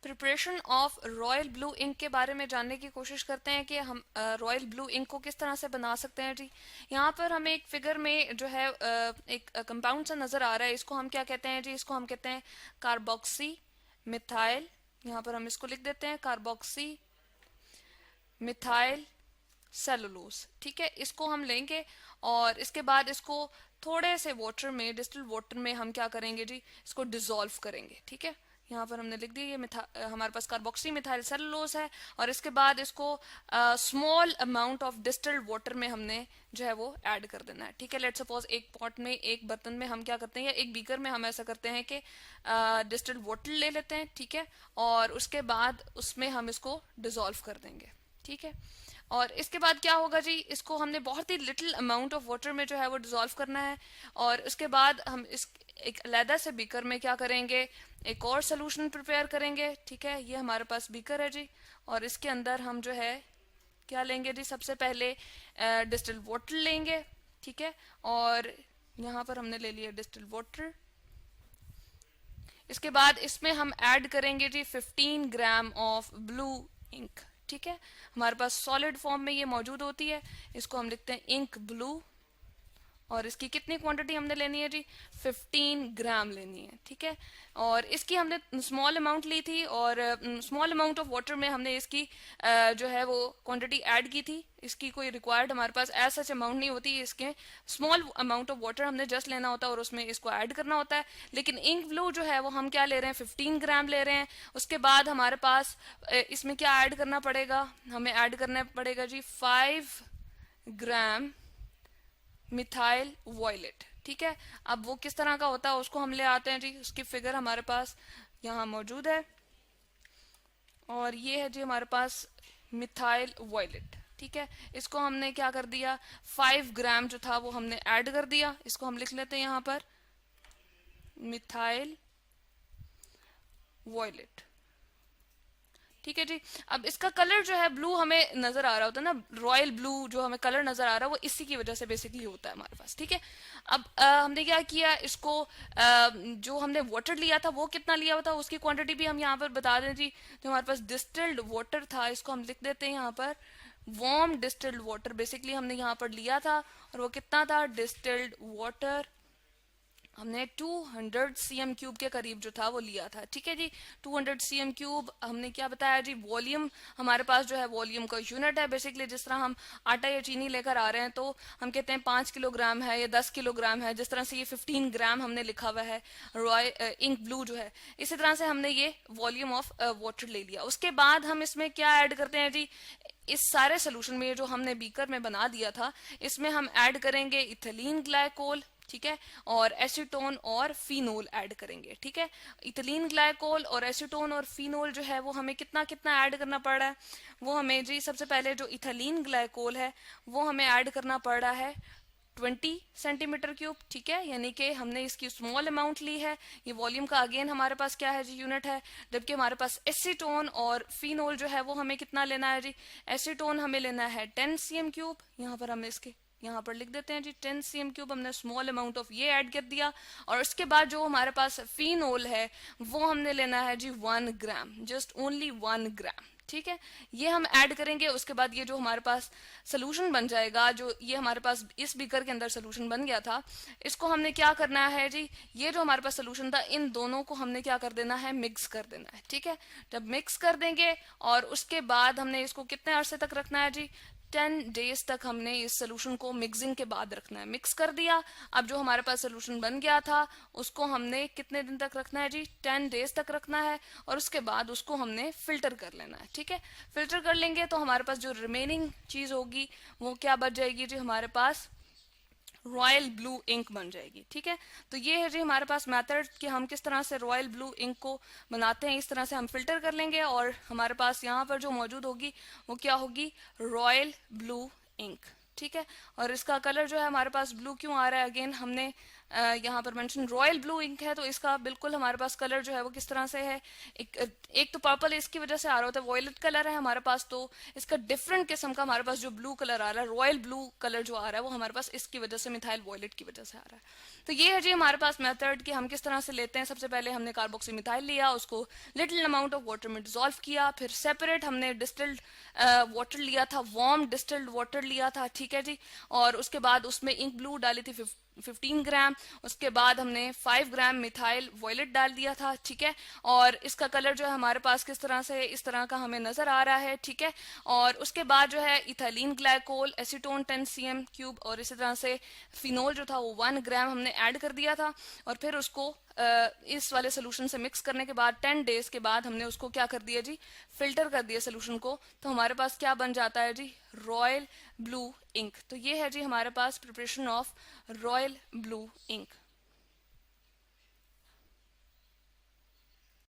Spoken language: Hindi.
Preparation of royal blue ink के बारे में जानने की कोशिश करते हैं कि हम रॉयल ब्लू इंक को किस तरह से बना सकते हैं जी। यहाँ पर हमें एक फिगर में जो है एक कंपाउंड सा नजर आ रहा है, इसको हम क्या कहते हैं जी, इसको हम कहते हैं कार्बोक्सी मिथाइल। यहाँ पर हम इसको लिख देते हैं कार्बोक्सी मिथाइल सेलुलोज। ठीक है, इसको हम लेंगे और इसके बाद इसको थोड़े से वाटर में, डिस्टिल वाटर में हम क्या करेंगे जी, इसको डिसॉल्व करेंगे। ठीक है, यहाँ पर हमने लिख दिया ये हमारे पास कार्बोक्सी मिथाइल सेलुलोज है और इसके बाद इसको small amount of distilled water में हमने जो है वो ऐड कर देना है। ठीक है, लेट सपोज एक पॉट में, एक बर्तन में हम क्या करते हैं या एक बीकर में हम ऐसा करते हैं कि डिस्टिल्ड वाटर ले लेते हैं। ठीक है, और उसके बाद उसमें हम इसको डिसॉल्व कर देंगे। ठीक है, और इसके बाद क्या होगा जी, इसको हमने बहुत ही लिटिल अमाउंट ऑफ वाटर में जो है वो डिसॉल्व करना है और उसके बाद हम इस एक अलहदा से बीकर में क्या करेंगे, एक और सोल्यूशन प्रिपेयर करेंगे। ठीक है, ये हमारे पास बीकर है जी और इसके अंदर हम जो है क्या लेंगे जी, सबसे पहले डिस्टिल्ड वाटर लेंगे। ठीक है, और यहाँ पर हमने ले लिया डिस्टिल्ड वाटर। इसके बाद इसमें हम ऐड करेंगे जी 15 ग्राम ऑफ ब्लू इंक। ठीक है, हमारे पास सॉलिड फॉर्म में ये मौजूद होती है, इसको हम लिखते हैं इंक ब्लू और इसकी कितनी क्वांटिटी हमने लेनी है जी, 15 ग्राम लेनी है। ठीक है, और इसकी हमने स्मॉल अमाउंट ली थी और स्मॉल अमाउंट ऑफ वाटर में हमने इसकी जो है वो क्वांटिटी ऐड की थी। इसकी कोई रिक्वायर्ड हमारे पास एज सच अमाउंट नहीं होती, इसके स्मॉल अमाउंट ऑफ वाटर हमने जस्ट लेना होता है और उसमें इसको ऐड करना होता है। लेकिन इंक ब्लू जो है वो हम क्या ले रहे हैं, 15 ग्राम ले रहे हैं। उसके बाद हमारे पास इसमें क्या ऐड करना पड़ेगा, हमें ऐड करना पड़ेगा जी 5 ग्राम मिथाइल वॉयलेट। ठीक है, अब वो किस तरह का होता है उसको हम ले आते हैं जी, उसकी फिगर हमारे पास यहाँ मौजूद है और ये है जी हमारे पास मिथाइल वॉयलेट। ठीक है, इसको हमने क्या कर दिया, 5 ग्राम जो था वो हमने ऐड कर दिया। इसको हम लिख लेते हैं यहाँ पर मिथाइल वॉयलेट। ठीक है जी, अब इसका कलर जो है ब्लू हमें नजर आ रहा होता है ना, रॉयल ब्लू जो हमें कलर नजर आ रहा है वो इसी की वजह से बेसिकली होता है हमारे पास। ठीक है, अब हमने क्या किया, इसको जो हमने वाटर लिया था वो कितना लिया हुआ था उसकी क्वांटिटी भी हम यहाँ पर बता दें जी। जो हमारे पास डिस्टिल्ड वाटर था, इसको हम लिख देते हैं यहाँ पर वार्म डिस्टिल्ड वाटर, बेसिकली हमने यहाँ पर लिया था और वो कितना था, डिस्टिल्ड वाटर हमने 200 cm क्यूब के करीब जो था वो लिया था। ठीक है जी, 200 cm क्यूब हमने क्या बताया जी, वॉल्यूम हमारे पास जो है वॉल्यूम का यूनिट है। बेसिकली जिस तरह हम आटा या चीनी लेकर आ रहे हैं तो हम कहते हैं 5 किलोग्राम है या 10 किलोग्राम है, जिस तरह से ये 15 ग्राम हमने लिखा हुआ है रॉयल इंक ब्लू जो है, इसी तरह से हमने ये वॉल्यूम ऑफ वाटर ले लिया। उसके बाद हम इसमें क्या ऐड करते हैं जी, इस सारे सोल्यूशन में जो हमने बीकर में बना दिया था इसमें हम ऐड करेंगे इथिलीन ग्लाइकोल। ठीक है, और एसीटोन और फिनोल ऐड करेंगे। ठीक है, इथिलीन ग्लाइकोल और एसीटोन और फिनोल जो है वो हमें कितना कितना ऐड करना पड़ रहा है, वो हमें जी सबसे पहले जो इथिलीन ग्लाइकोल है वो हमें ऐड करना पड़ रहा है 20 सेंटीमीटर क्यूब। ठीक है, यानी कि हमने इसकी स्मॉल अमाउंट ली है, ये वॉल्यूम का अगेन हमारे पास क्या है जी, यूनिट है। जबकि हमारे पास एसीटोन और फिनोल जो है वो हमें कितना लेना है जी, एसीटोन हमें लेना है 10 cm क्यूब। यहाँ पर हम इसके यहाँ पर लिख देते हैं जी 10 cm क्यूब, हमने स्मॉल अमाउंट ऑफ ये ऐड कर दिया। और उसके बाद जो हमारे पास फिनोल है वो हमने लेना है जी 1 ग्राम, जस्ट ओनली 1 ग्राम। ठीक है, ये हम ऐड करेंगे। उसके बाद ये जो हमारे पास सोल्यूशन बन जाएगा, जो ये हमारे पास इस बीकर के अंदर सोल्यूशन बन गया था, इसको हमने क्या करना है जी, ये जो हमारे पास सोल्यूशन था इन दोनों को हमने क्या कर देना है, मिक्स कर देना है। ठीक है, जब मिक्स कर देंगे और उसके बाद हमने इसको कितने अरसे तक रखना है जी, 10 डेज तक हमने इस सोल्यूशन को मिक्सिंग के बाद रखना है। मिक्स कर दिया, अब जो हमारे पास सोल्यूशन बन गया था उसको हमने कितने दिन तक रखना है जी, 10 डेज तक रखना है और उसके बाद उसको हमने फिल्टर कर लेना है। ठीक है, फिल्टर कर लेंगे तो हमारे पास जो रिमेनिंग चीज होगी वो क्या बच जाएगी जी, हमारे पास रॉयल ब्लू इंक बन जाएगी। ठीक है, तो ये है जी हमारे पास मेथड कि हम किस तरह से रॉयल ब्लू इंक को बनाते हैं। इस तरह से हम फिल्टर कर लेंगे और हमारे पास यहाँ पर जो मौजूद होगी वो क्या होगी, रॉयल ब्लू इंक। ठीक है, और इसका कलर जो है हमारे पास ब्लू क्यों आ रहा है, अगेन हमने यहाँ पर मेंशन रॉयल ब्लू इंक है, तो इसका बिल्कुल हमारे पास कलर जो है वो किस तरह से है, एक एक तो पर्पल इसकी वजह से आ रहा होता है, वॉयलेट कलर है हमारे पास, तो इसका डिफरेंट किस्म का हमारे पास जो ब्लू कलर आ रहा है, रॉयल ब्लू कलर जो आ रहा है वो हमारे पास इसकी वजह से, मिथाइल वॉयलेट की वजह से आ रहा है। तो ये है जी हमारे पास मेथड कि हम किस तरह से लेते हैं। सबसे पहले हमने कार्बोक्सी मिथाइल लिया, उसको लिटिल अमाउंट ऑफ वाटर में डिसॉल्व किया, फिर सेपरेट हमने डिस्टिल्ड वाटर लिया था, वार्म डिस्टिल्ड वाटर लिया था, ठीक है जी। और उसके बाद उसमें इंक ब्लू डाली थी 15 ग्राम, उसके बाद हमने 5 ग्राम मिथाइल वॉयलेट डाल दिया था, ठीक है। और इसका कलर जो है हमारे पास किस तरह से, इस तरह का हमें नजर आ रहा है, ठीक है। और उसके बाद जो है इथाइलिन ग्लाइकोल एसीटोन 10 cm³ और इसी तरह से फिनोल जो था वो 1 ग्राम हमने ऐड कर दिया था। और फिर उसको इस वाले सोल्यूशन से मिक्स करने के बाद 10 डेज के बाद हमने उसको क्या कर दिया जी, फिल्टर कर दिया सोल्यूशन को। तो हमारे पास क्या बन जाता है जी, रॉयल ब्लू इंक। तो ये है जी हमारे पास preparation of royal blue ink.